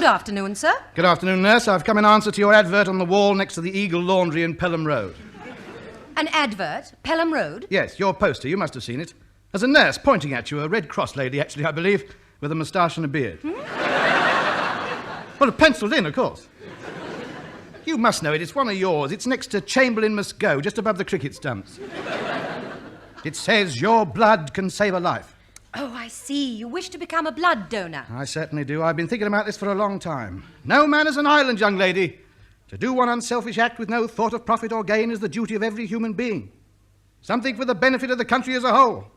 Good afternoon, sir. Good afternoon, nurse. I've come in answer to your advert on the wall next to the Eagle Laundry in Pelham Road. An advert? Pelham Road? Yes, your poster. You must have seen it. There's a nurse pointing at you, a Red Cross lady, actually, I believe, with a moustache and a beard. Well, penciled in, of course. You must know it. It's one of yours. It's next to Chamberlain Must Go, just above the cricket stumps. It says, your blood can save a life. Oh, I see. You wish to become a blood donor. I certainly do. I've been thinking about this for a long time. No man is an island, young lady. To do one unselfish act with no thought of profit or gain is the duty of every human being. Something for the benefit of the country as a whole.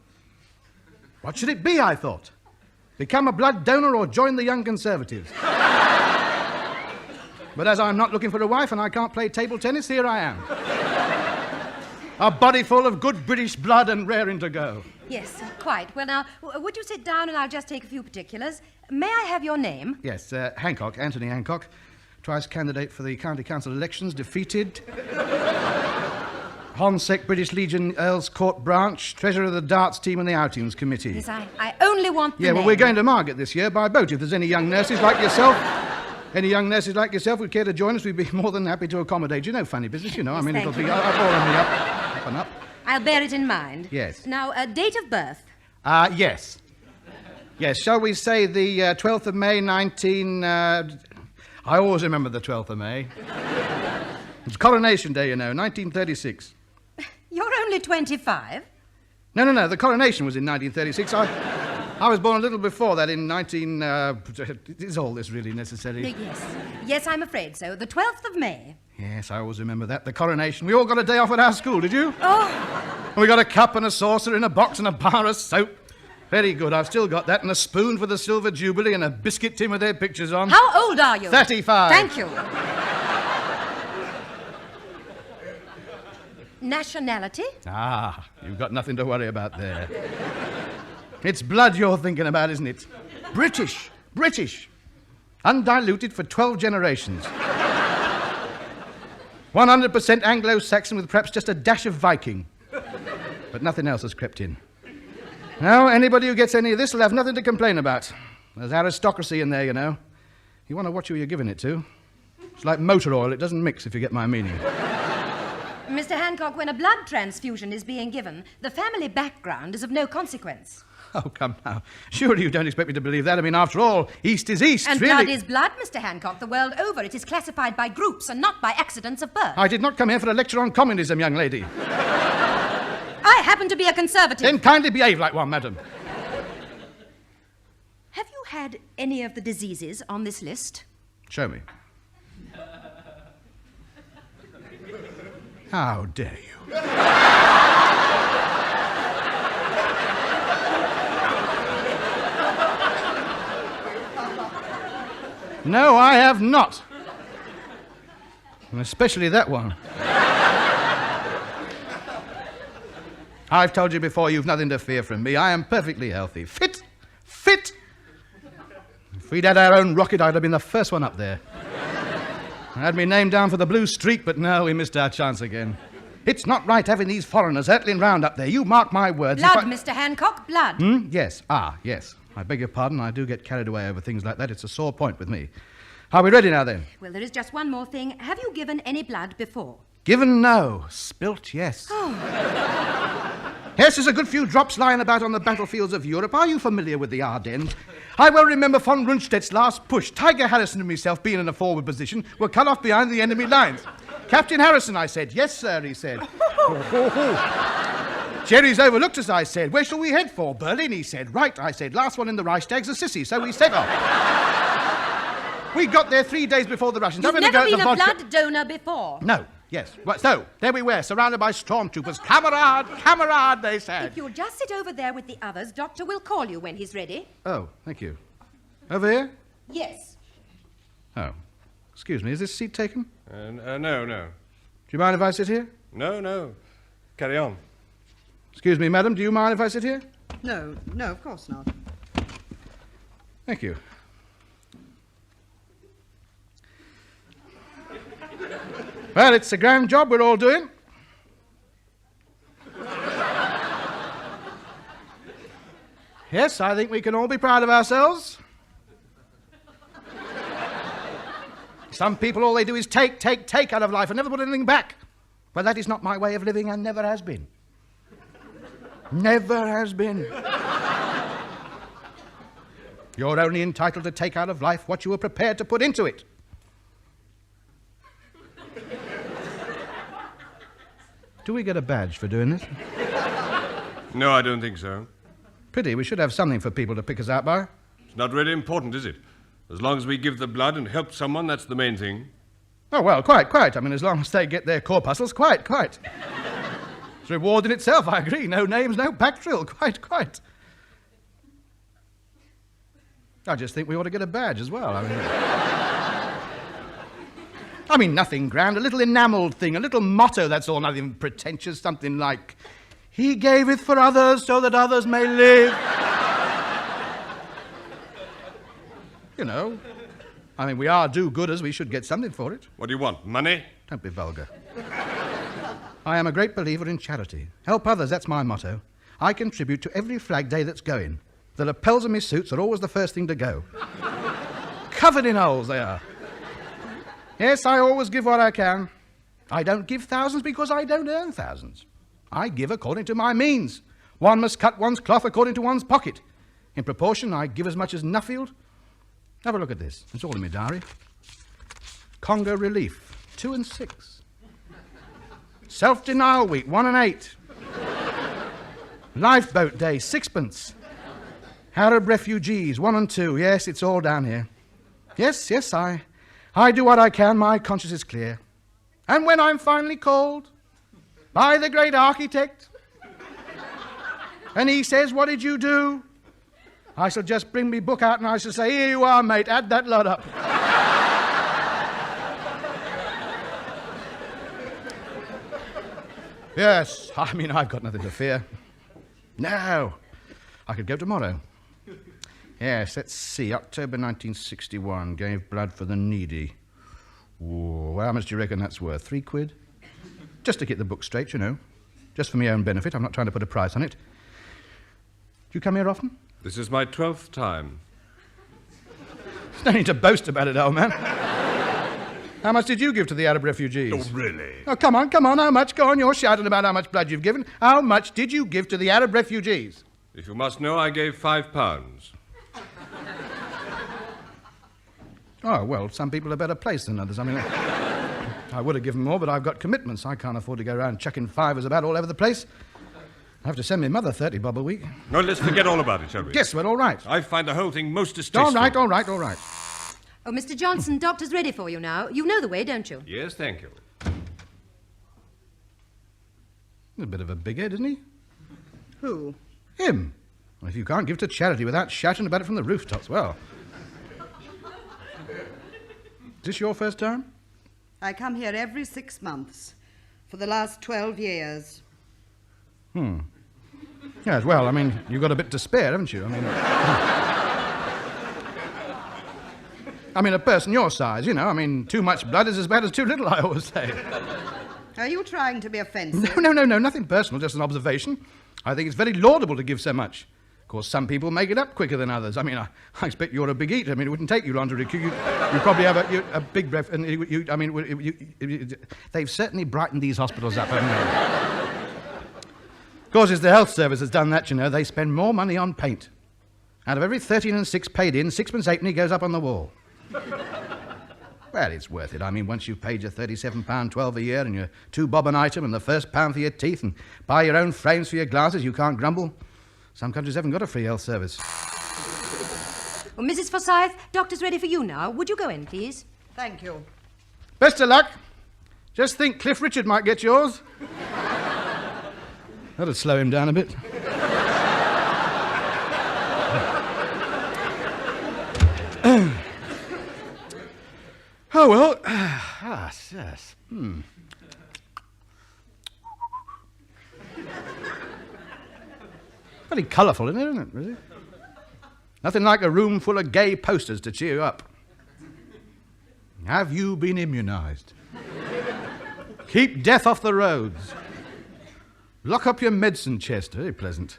What should it be, I thought? Become a blood donor or join the Young Conservatives? But as I'm not looking for a wife and I can't play table tennis, here I am. A body full of good British blood and raring to go. Yes, quite. Well, now, would you sit down and I'll just take a few particulars? May I have your name? Yes, Hancock, Anthony Hancock. Twice candidate for the County Council elections, defeated. Honsec, British Legion, Earls Court branch, treasurer of the darts team and the outings committee. Yes, I only want the Yeah, well, name. we're going to Margate this year by boat. If there's any young nurses like yourself... Any young nurses like yourself would care to join us, we'd be more than happy to accommodate you. No funny business, you know. Yes, I mean, thank it'll you. be up and up and up. I'll bear it in mind. Yes. Now, date of birth? Yes. Yes, shall we say the 12th of May, I always remember the 12th of May. It's Coronation Day, you know, 1936. You're only 25. No, the coronation was in 1936. I was born a little before that in is all this really necessary? Yes, I'm afraid so. The 12th of May. Yes, I always remember that. The coronation. We all got a day off at our school, did you? Oh. We got a cup and a saucer in a box and a bar of soap. Very good. I've still got that. And a spoon for the Silver Jubilee and a biscuit tin with their pictures on. How old are you? 35. Thank you. Nationality? Ah, you've got nothing to worry about there. It's blood you're thinking about, isn't it? British. Undiluted for 12 generations. 100% Anglo-Saxon with perhaps just a dash of Viking. But nothing else has crept in. Now, anybody who gets any of this will have nothing to complain about. There's aristocracy in there, you know. You want to watch who you're giving it to. It's like motor oil. It doesn't mix, if you get my meaning. Mr. Hancock, when a blood transfusion is being given, the family background is of no consequence. Oh, come now. Surely you don't expect me to believe that. I mean, after all, East is East, and really. Blood is blood, Mr. Hancock, the world over. It is classified by groups and not by accidents of birth. I did not come here for a lecture on communism, young lady. I happen to be a conservative. Then kindly behave like one, madam. Have you had any of the diseases on this list? Show me. How dare you? No, I have not. And especially that one. I've told you before, you've nothing to fear from me. I am perfectly healthy. Fit. If we'd had our own rocket, I'd have been the first one up there. I had me name down for the blue streak, but no, we missed our chance again. It's not right having these foreigners hurtling round up there. You mark my words. Blood, Mr. Hancock, blood. Yes. Yes. I beg your pardon. I do get carried away over things like that. It's a sore point with me. Are we ready now, then? Well, there is just one more thing. Have you given any blood before? Given, no. Spilt, yes. Oh. Yes, there's a good few drops lying about on the battlefields of Europe. Are you familiar with the Ardennes? I well remember von Rundstedt's last push. Tiger Harrison and myself, being in a forward position, were cut off behind the enemy lines. Captain Harrison, I said. Yes, sir, he said. Jerry's overlooked us, I said. Where shall we head for? Berlin, he said. Right, I said. Last one in the Reichstag's a sissy, so we set off. We got there 3 days before the Russians. You've never been a blood donor before? No, yes. Well, so, there we were, surrounded by stormtroopers. Camarade, they said. If you'll just sit over there with the others, Doctor will call you when he's ready. Oh, thank you. Over here? Yes. Oh. Excuse me, is this seat taken? No. Do you mind if I sit here? No. Carry on. Excuse me, madam, do you mind if I sit here? No, of course not. Thank you. Well, it's a grand job we're all doing. Yes, I think we can all be proud of ourselves. Some people, all they do is take out of life and never put anything back. But that is not my way of living and never has been. Never has been. You're only entitled to take out of life what you were prepared to put into it. Do we get a badge for doing this? No, I don't think so. Pity, we should have something for people to pick us out by. It's not really important, is it? As long as we give the blood and help someone, that's the main thing. Oh, well, quite. I mean, as long as they get their corpuscles, quite. It's reward in itself, I agree. No names, no pack drill, quite. I just think we ought to get a badge as well. I mean, nothing grand, a little enamelled thing, a little motto, that's all, nothing pretentious, something like, "He gaveth for others so that others may live." You know, I mean, we are do-gooders, we should get something for it. What do you want, money? Don't be vulgar. I am a great believer in charity. Help others, that's my motto. I contribute to every flag day that's going. The lapels of my suits are always the first thing to go. Covered in holes they are. Yes, I always give what I can. I don't give thousands because I don't earn thousands. I give according to my means. One must cut one's cloth according to one's pocket. In proportion, I give as much as Nuffield. Have a look at this. It's all in my diary. Congo Relief, 2 and 6. Self-Denial Week, 1 and 8. Lifeboat Day, 6pence. Arab Refugees, 1 and 2. Yes, it's all down here. Yes, I do what I can. My conscience is clear. And when I'm finally called by the great architect, and he says, "What did you do?" I shall just bring me book out and I shall say, "Here you are, mate, add that lot up." Yes, I mean, I've got nothing to fear. No, I could go tomorrow. Yes, let's see, October 1961, gave blood for the needy. Whoa, how much do you reckon that's worth? 3 quid? Just to get the book straight, you know. Just for my own benefit, I'm not trying to put a price on it. Do you come here often? This is my 12th time. There's no need to boast about it, old man. How much did you give to the Arab refugees? Oh, really? Oh, come on, how much? Go on, you're shouting about how much blood you've given. How much did you give to the Arab refugees? If you must know, I gave £5. Oh, well, some people are better placed than others. I mean, I would have given more, but I've got commitments. I can't afford to go around chucking fivers about all over the place. I have to send my mother 30 bob a week. No, let's forget all about it, shall we? Yes, well, all right. I find the whole thing most distasteful. All right. Oh, Mr. Johnson, doctor's ready for you now. You know the way, don't you? Yes, thank you. He's a bit of a big head, isn't he? Who? Him. Well, if you can't give to charity without shouting about it from the rooftops, well... Is this your first time? I come here every 6 months for the last 12 years. Yes, well, I mean, you've got a bit to spare, haven't you? I mean, a person your size, you know. I mean, too much blood is as bad as too little, I always say. Are you trying to be offensive? No, nothing personal, just an observation. I think it's very laudable to give so much. Of course, some people make it up quicker than others. I mean, I expect you're a big eater. I mean, it wouldn't take you long to recruit. You probably have a big breath. And they've certainly brightened these hospitals up, haven't they? Of course, it's the health service that's done that, you know. They spend more money on paint. Out of every 13 and 6 paid in, 6pence halfpenny goes up on the wall. Well, it's worth it. I mean, once you've paid your £37.12 a year and your 2 bob an item and the first pound for your teeth and buy your own frames for your glasses, you can't grumble. Some countries haven't got a free health service. Well, Mrs. Forsyth, doctor's ready for you now. Would you go in, please? Thank you. Best of luck. Just think Cliff Richard might get yours. That'll slow him down a bit. Oh, well. Yes. Very colourful, isn't it, really? Nothing like a room full of gay posters to cheer you up. Have you been immunised? Keep death off the roads. Lock up your medicine chest. Very pleasant.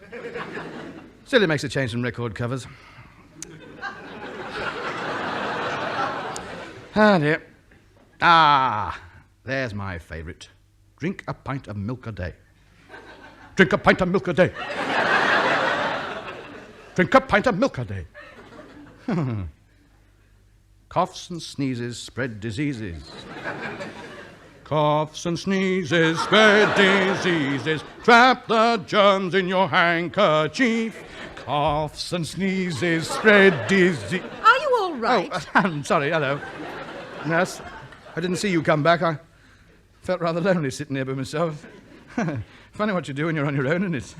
Still, it makes a change from record covers. Ah, dear. Ah, there's my favourite. Drink a pint of milk a day. Drink a pint of milk a day. Drink a pint of milk a day. Coughs and sneezes spread diseases. Coughs and sneezes spread diseases. Trap the germs in your handkerchief. Coughs and sneezes spread disease. Are you all right? Oh, I'm sorry, hello. Nurse, I didn't see you come back. I felt rather lonely sitting here by myself. Funny what you do when you're on your own, isn't it?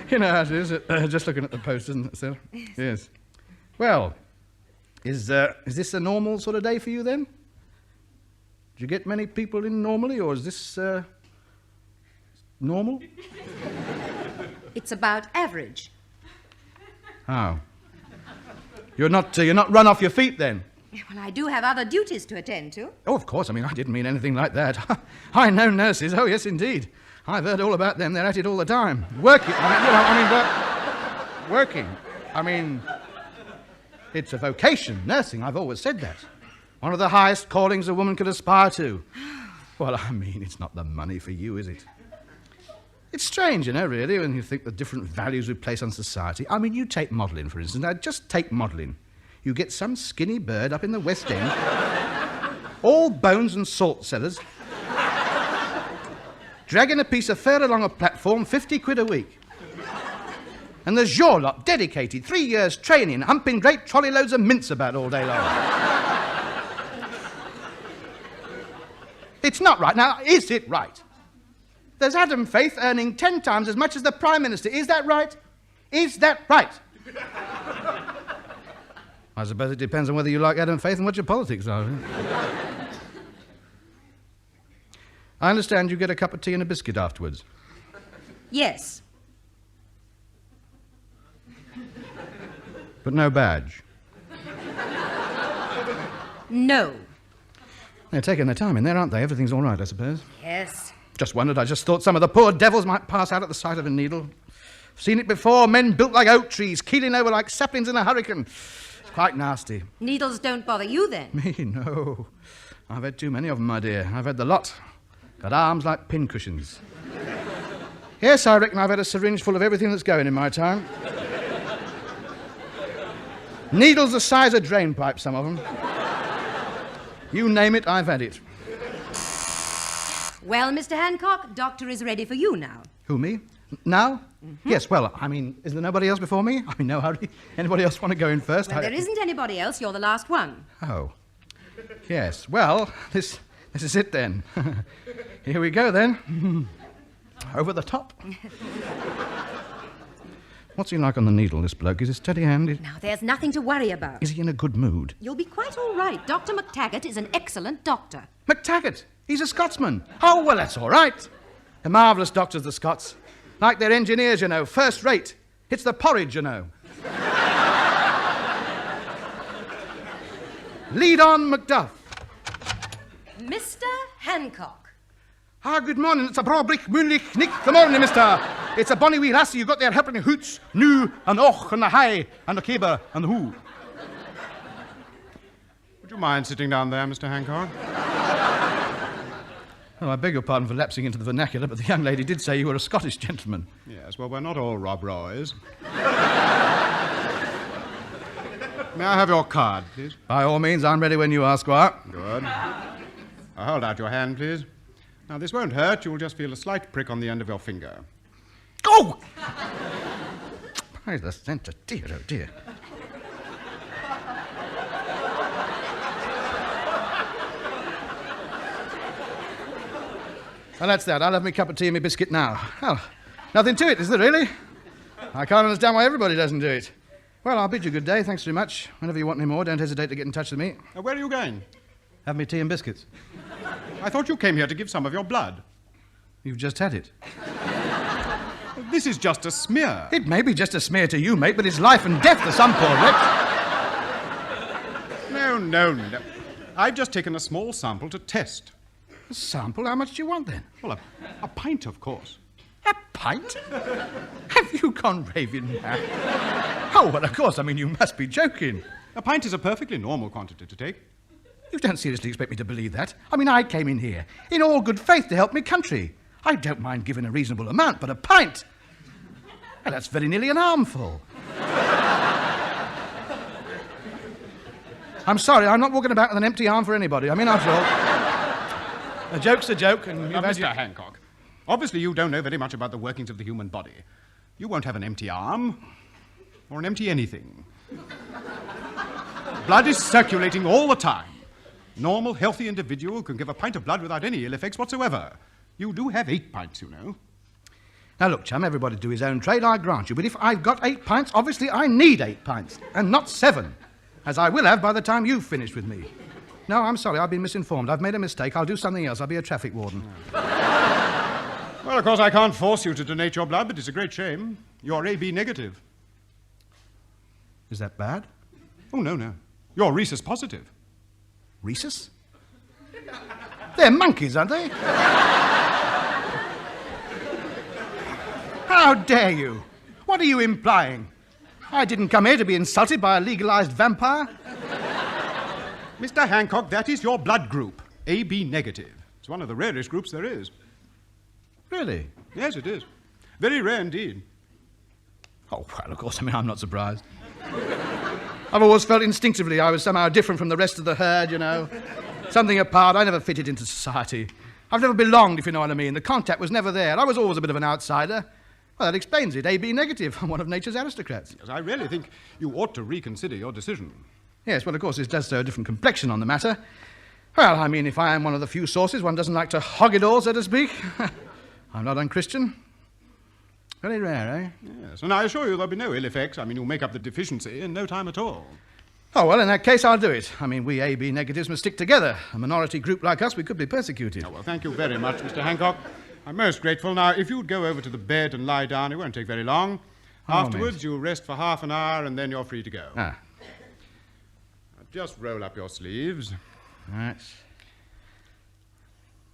You know how it is, just looking at the post, isn't it, sir? Yes. Well, is this a normal sort of day for you, then? Do you get many people in normally, or is this, normal? It's about average. How? You're not run off your feet, then? Well, I do have other duties to attend to. Oh, of course. I mean, I didn't mean anything like that. I know nurses. Oh, yes, indeed. I've heard all about them. They're at it all the time. Working. Working. I mean, it's a vocation, nursing. I've always said that. One of the highest callings a woman could aspire to. Well, I mean, it's not the money for you, is it? It's strange, you know, really, when you think the different values we place on society. I mean, you take modelling, for instance. Now, just take modelling. You get some skinny bird up in the West End, all bones and salt cellars, dragging a piece of fur along a platform, 50 quid a week. And there's your lot, dedicated, 3 years training, humping great trolley loads of mince about all day long. It's not right. Now, is it right? There's Adam Faith earning 10 times as much as the Prime Minister. Is that right? Is that right? I suppose it depends on whether you like Adam Faith and what your politics are. I understand you get a cup of tea and a biscuit afterwards. Yes. But no badge. No. They're taking their time in there, aren't they? Everything's all right, I suppose. Yes. Just wondered. I just thought some of the poor devils might pass out at the sight of a needle. Seen it before. Men built like oak trees, keeling over like saplings in a hurricane. It's quite nasty. Needles don't bother you, then? Me, no. I've had too many of them, my dear. I've had the lot. Got arms like pincushions. Yes, I reckon I've had a syringe full of everything that's going in my time. Needles the size of drain pipes, some of them. You name it, I've had it. Well, Mr. Hancock, doctor is ready for you now. Who, me? Now? Mm-hmm. Yes, well, I mean, is there nobody else before me? I mean, no hurry. Anybody else want to go in first? Well, there isn't anybody else. You're the last one. Oh. Yes, well, this is it then. Here we go then. Over the top. What's he like on the needle, this bloke? Is he steady-handed? Now, there's nothing to worry about. Is he in a good mood? You'll be quite all right. Dr. McTaggart is an excellent doctor. McTaggart? He's a Scotsman. Oh, well, that's all right. They're marvellous doctors, the Scots. Like their engineers, you know, first rate. It's the porridge, you know. Lead on, Macduff. Mr. Hancock. Ah, good morning. It's a broadbrick, moonlich, nick. Good morning, mister. It's a bonny wee lassie you got there helping the hoots, nu, and och, and the high, and the caber, and the who. Would you mind sitting down there, Mr. Hancock? Oh, I beg your pardon for lapsing into the vernacular, but the young lady did say you were a Scottish gentleman. Yes, well, we're not all Rob Roys. May I have your card, please? By all means, I'm ready when you are, Squire. Good. Hold out your hand, please. Now, this won't hurt. You'll just feel a slight prick on the end of your finger. Go! By the centre, dear, oh dear. Well, that's that. I'll have my cup of tea and my biscuit now. Well, nothing to it, is there really? I can't understand why everybody doesn't do it. Well, I'll bid you good day. Thanks very much. Whenever you want any more, don't hesitate to get in touch with me. Where are you going? Have me tea and biscuits. I thought you came here to give some of your blood. You've just had it. This is just a smear. It may be just a smear to you, mate, but it's life and death to some poor wretch. No. I've just taken a small sample to test. A sample? How much do you want, then? Well, a pint, of course. A pint? Have you gone raving mad? Oh, well, of course. I mean, you must be joking. A pint is a perfectly normal quantity to take. You don't seriously expect me to believe that? I mean, I came in here in all good faith to help me country. I don't mind giving a reasonable amount, but a pint? Well, that's very nearly an armful. I'm sorry, I'm not walking about with an empty arm for anybody. I mean, after all, a joke's a joke, and Now, Mr. Hancock, obviously you don't know very much about the workings of the human body. You won't have an empty arm, or an empty anything. Blood is circulating all the time. Normal, healthy individual can give a pint of blood without any ill effects whatsoever. You do have 8 pints, you know. Now, look, chum, everybody do his own trade, I grant you. But if I've got 8 pints, obviously I need 8 pints, and not 7, as I will have by the time you've finished with me. No, I'm sorry, I've been misinformed. I've made a mistake. I'll do something else. I'll be a traffic warden. Well, of course, I can't force you to donate your blood, but it's a great shame. You're AB negative. Is that bad? Oh, no. You're rhesus positive. Rhesus? They're monkeys, aren't they? How dare you? What are you implying? I didn't come here to be insulted by a legalized vampire. Mr. Hancock, that is your blood group, AB negative. It's one of the rarest groups there is. Really? Yes, it is. Very rare indeed. Oh, well, of course, I mean, I'm not surprised. I've always felt instinctively I was somehow different from the rest of the herd, you know. Something apart. I never fitted into society. I've never belonged, if you know what I mean. The contact was never there. I was always a bit of an outsider. Well, that explains it. AB negative. I'm one of nature's aristocrats. Yes, I really think you ought to reconsider your decision. Yes, well, of course, it does throw a different complexion on the matter. Well, I mean, if I am one of the few sources, one doesn't like to hog it all, so to speak. I'm not unchristian. Very rare, eh? Yes, and I assure you there'll be no ill effects. I mean, you'll make up the deficiency in no time at all. Oh, well, in that case, I'll do it. I mean, we AB negatives must stick together. A minority group like us, we could be persecuted. Oh, well, thank you very much, Mr. Hancock. I'm most grateful. Now, if you'd go over to the bed and lie down, it won't take very long. Afterwards, you'll rest for half an hour, and then you're free to go. Ah. Just roll up your sleeves. Right.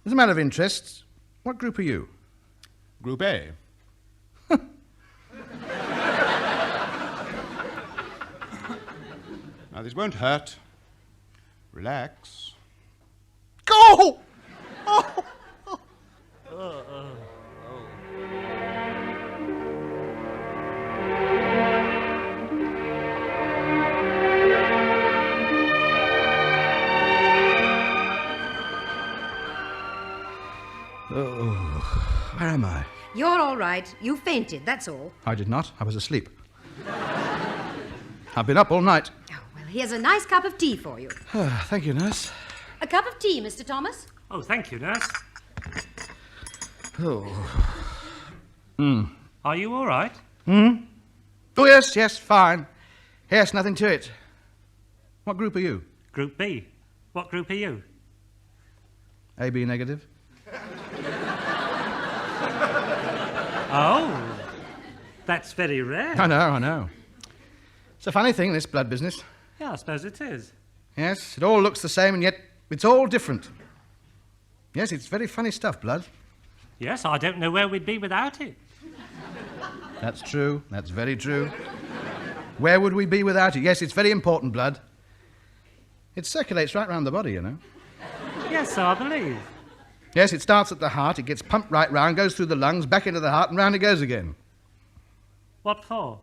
As a matter of interest, what group are you? Group A. Now, this won't hurt. Relax. Go! Oh! Oh, where am I? You're all right. You fainted, that's all. I did not. I was asleep. I've been up all night. Oh, well, here's a nice cup of tea for you. Thank you, nurse. A cup of tea, Mr. Thomas? Oh, thank you, nurse. Oh. Are you all right? Oh, yes, fine. Yes, nothing to it. What group are you? Group B. What group are you? AB negative. Oh, that's very rare. I know. It's a funny thing, this blood business. Yeah, I suppose it is. Yes, it all looks the same, and yet it's all different. Yes, it's very funny stuff, blood. Yes, I don't know where we'd be without it. That's true. That's very true. Where would we be without it? Yes, it's very important, blood. It circulates right round the body, you know. Yes, so I believe. Yes, it starts at the heart, it gets pumped right round, goes through the lungs, back into the heart, and round it goes again. What for?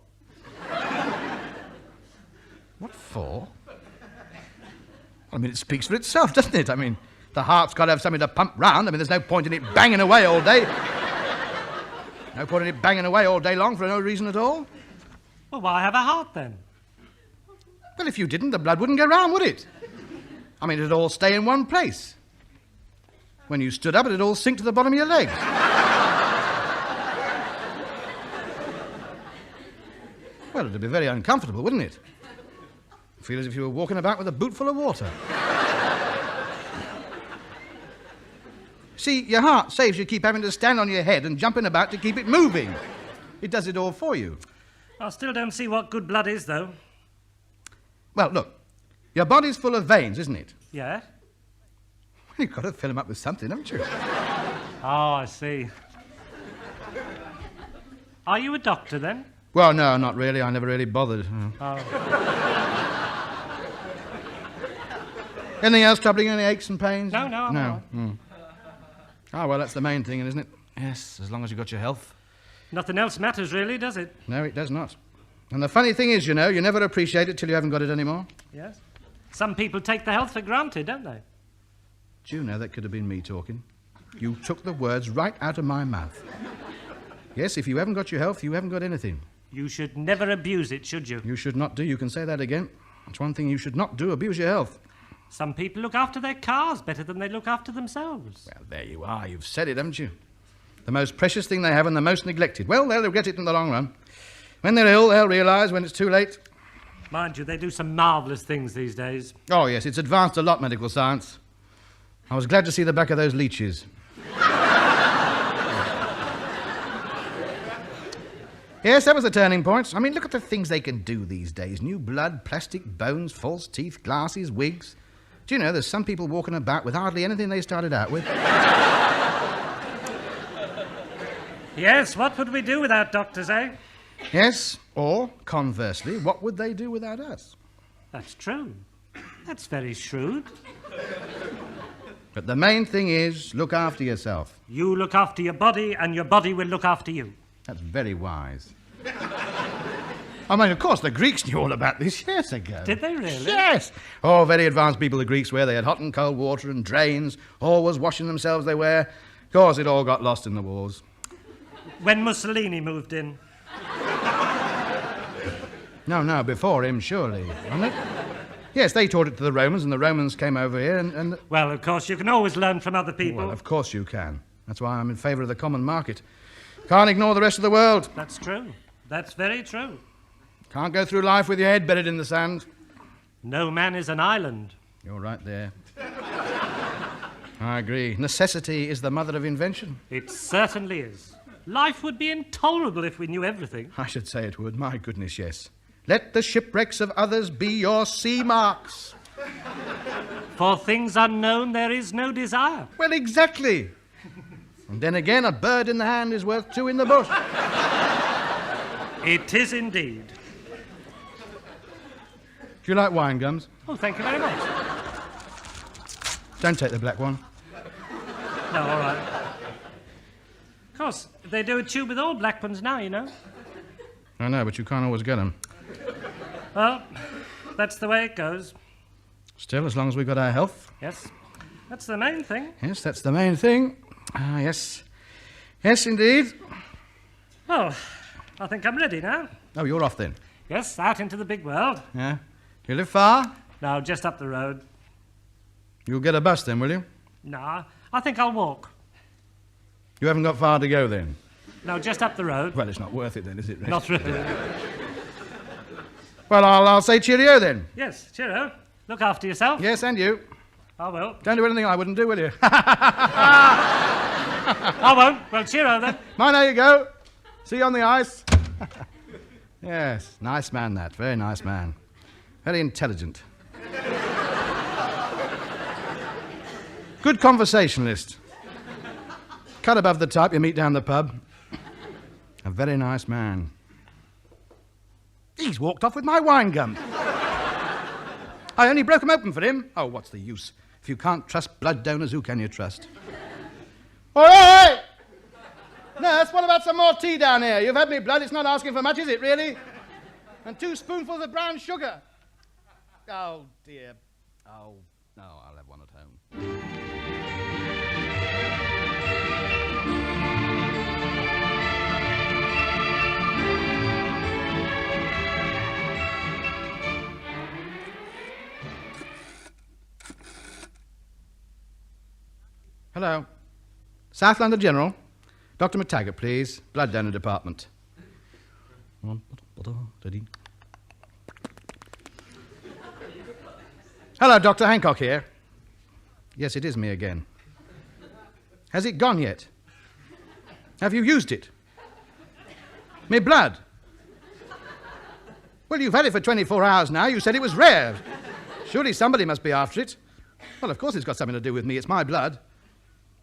What for? I mean, it speaks for itself, doesn't it? I mean, the heart's got to have something to pump round. I mean, there's no point in it banging away all day. No point in it banging away all day long for no reason at all. Well, why have a heart then? Well, if you didn't, the blood wouldn't go round, would it? I mean, it'd all stay in one place. When you stood up, it'd all sink to the bottom of your legs. Well, it'd be very uncomfortable, wouldn't it? Feel as if you were walking about with a boot full of water. See, your heart saves you keep having to stand on your head and jumping about to keep it moving. It does it all for you. I still don't see what good blood is, though. Well, look, your body's full of veins, isn't it? Yeah? You've got to fill them up with something, haven't you? Oh, I see. Are you a doctor, then? Well, no, not really. I never really bothered. Oh. Anything else troubling you? Any aches and pains? No, I'm all right. Ah, well, that's the main thing, isn't it? Yes, as long as you've got your health. Nothing else matters, really, does it? No, it does not. And the funny thing is, you know, you never appreciate it till you haven't got it anymore. Yes. Some people take their health for granted, don't they? Do you know that could have been me talking? You took the words right out of my mouth. Yes, if you haven't got your health, you haven't got anything. You should never abuse it, should you? You should not do. You can say that again. It's one thing you should not do, abuse your health. Some people look after their cars better than they look after themselves. Well, there you are. You've said it, haven't you? The most precious thing they have and the most neglected. Well, they'll regret it in the long run. When they're ill, they'll realise when it's too late. Mind you, they do some marvellous things these days. Oh, yes, it's advanced a lot, medical science. I was glad to see the back of those leeches. Yes, that was the turning point. I mean, look at the things they can do these days. New blood, plastic bones, false teeth, glasses, wigs. Do you know, there's some people walking about with hardly anything they started out with. Yes, what would we do without doctors, eh? Yes, or, conversely, what would they do without us? That's true. That's very shrewd. But the main thing is, look after yourself. You look after your body, and your body will look after you. That's very wise. I mean, of course, the Greeks knew all about this years ago. Did they really? Yes. Oh, very advanced people, the Greeks were. They had hot and cold water and drains, always washing themselves they were. Of course, it all got lost in the wars. When Mussolini moved in. No, before him, surely, wasn't it? Yes, they taught it to the Romans, and the Romans came over here and... Well, of course, you can always learn from other people. Well, of course you can. That's why I'm in favour of the common market. Can't ignore the rest of the world. That's true. That's very true. Can't go through life with your head buried in the sand. No man is an island. You're right there. I agree. Necessity is the mother of invention. It certainly is. Life would be intolerable if we knew everything. I should say it would. My goodness, yes. Let the shipwrecks of others be your sea marks. For things unknown there is no desire. Well, exactly. And then again, a bird in the hand is worth two in the bush. It is indeed. Do you like wine, Gums? Oh, thank you very much. Don't take the black one. No, all right. Of course, they do a tube with all black ones now, you know. I know, but you can't always get them. Well, that's the way it goes. Still, as long as we've got our health. Yes, that's the main thing. Yes, that's the main thing. Ah, yes. Yes, indeed. Oh, I think I'm ready now. Oh, you're off then? Yes, out into the big world. Yeah. You live far? No, just up the road. You'll get a bus then, will you? No, I think I'll walk. You haven't got far to go then? No, just up the road. Well, it's not worth it then, is it? Not really. Well, I'll say cheerio then. Yes, cheerio. Look after yourself. Yes, and you. I will. Don't do anything I wouldn't do, will you? I won't. Well, cheerio then. Mine, there you go. See you on the ice. Yes, nice man that. Very nice man. Very intelligent. Good conversationalist. Cut above the type you meet down the pub. A very nice man. He's walked off with my wine gum. I only broke them open for him. Oh, what's the use? If you can't trust blood donors, who can you trust? All right! Nurse, what about some more tea down here? You've had me blood. It's not asking for much, is it, really? And 2 spoonfuls of brown sugar. Oh, dear. Oh, no, I'll have one at home. Hello. South London General. Dr. McTaggart, please. Blood donor department. Hello, Dr. Hancock here. Yes, it is me again. Has it gone yet? Have you used it? Me blood? Well, you've had it for 24 hours now. You said it was rare. Surely somebody must be after it. Well, of course it's got something to do with me. It's my blood.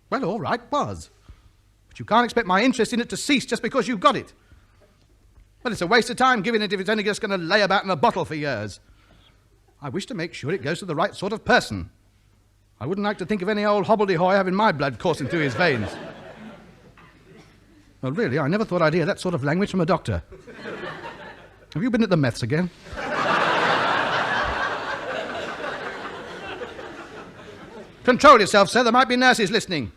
Well, all right, was. But you can't expect my interest in it to cease just because you've got it. Well, it's a waste of time giving it if it's only just going to lay about in a bottle for years. I wish to make sure it goes to the right sort of person. I wouldn't like to think of any old hobbledehoy having my blood coursing through his veins. Well, really, I never thought I'd hear that sort of language from a doctor. Have you been at the meths again? Control yourself, sir. There might be nurses listening.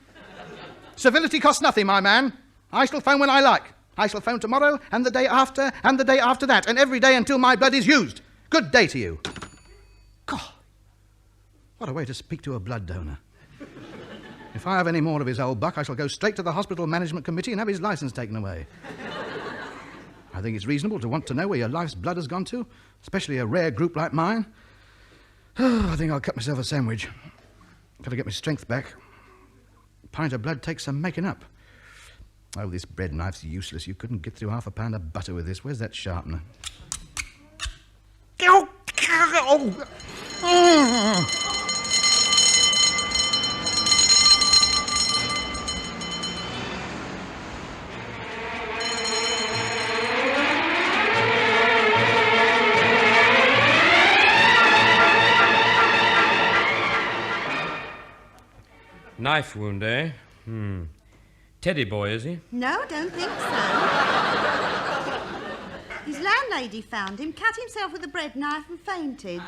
Civility costs nothing, my man. I shall phone when I like. I shall phone tomorrow, and the day after, and the day after that, and every day until my blood is used. Good day to you. God, what a way to speak to a blood donor. If I have any more of his old buck, I shall go straight to the hospital management committee and have his licence taken away. I think it's reasonable to want to know where your life's blood has gone to, especially a rare group like mine. Oh, I think I'll cut myself a sandwich. Got to get my strength back. A pint of blood takes some making up. Oh, this bread knife's useless. You couldn't get through half a pound of butter with this. Where's that sharpener? Knife wound, eh? Teddy boy, is he? No, don't think so. His landlady found him, cut himself with a bread knife and fainted.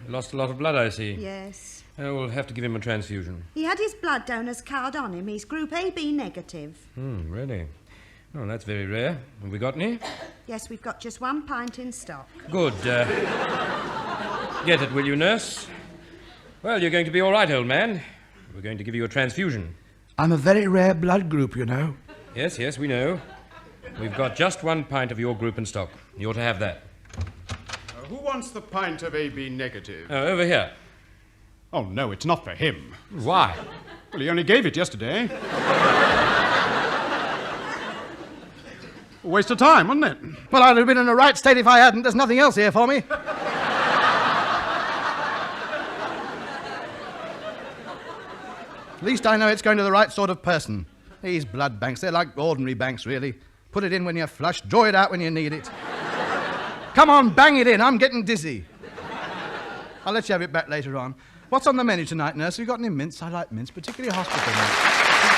Lost a lot of blood, I see. Yes. We'll have to give him a transfusion. He had his blood donor's card on him. He's group AB negative. Really? Oh, that's very rare. Have we got any? Yes, we've got just 1 pint in stock. Good. Get it, will you, nurse? Well, you're going to be all right, old man. We're going to give you a transfusion. I'm a very rare blood group, you know. Yes, we know. We've got just 1 pint of your group in stock. You ought to have that. Who wants the pint of AB negative? Over here. Oh, no, it's not for him. Why? Well, he only gave it yesterday. A waste of time, wasn't it? Well, I'd have been in the right state if I hadn't. There's nothing else here for me. At least I know it's going to the right sort of person. These blood banks, they're like ordinary banks, really. Put it in when you're flush, draw it out when you need it. Come on, bang it in. I'm getting dizzy. I'll let you have it back later on. What's on the menu tonight, nurse? Have you got any mince? I like mince, particularly hospital mince.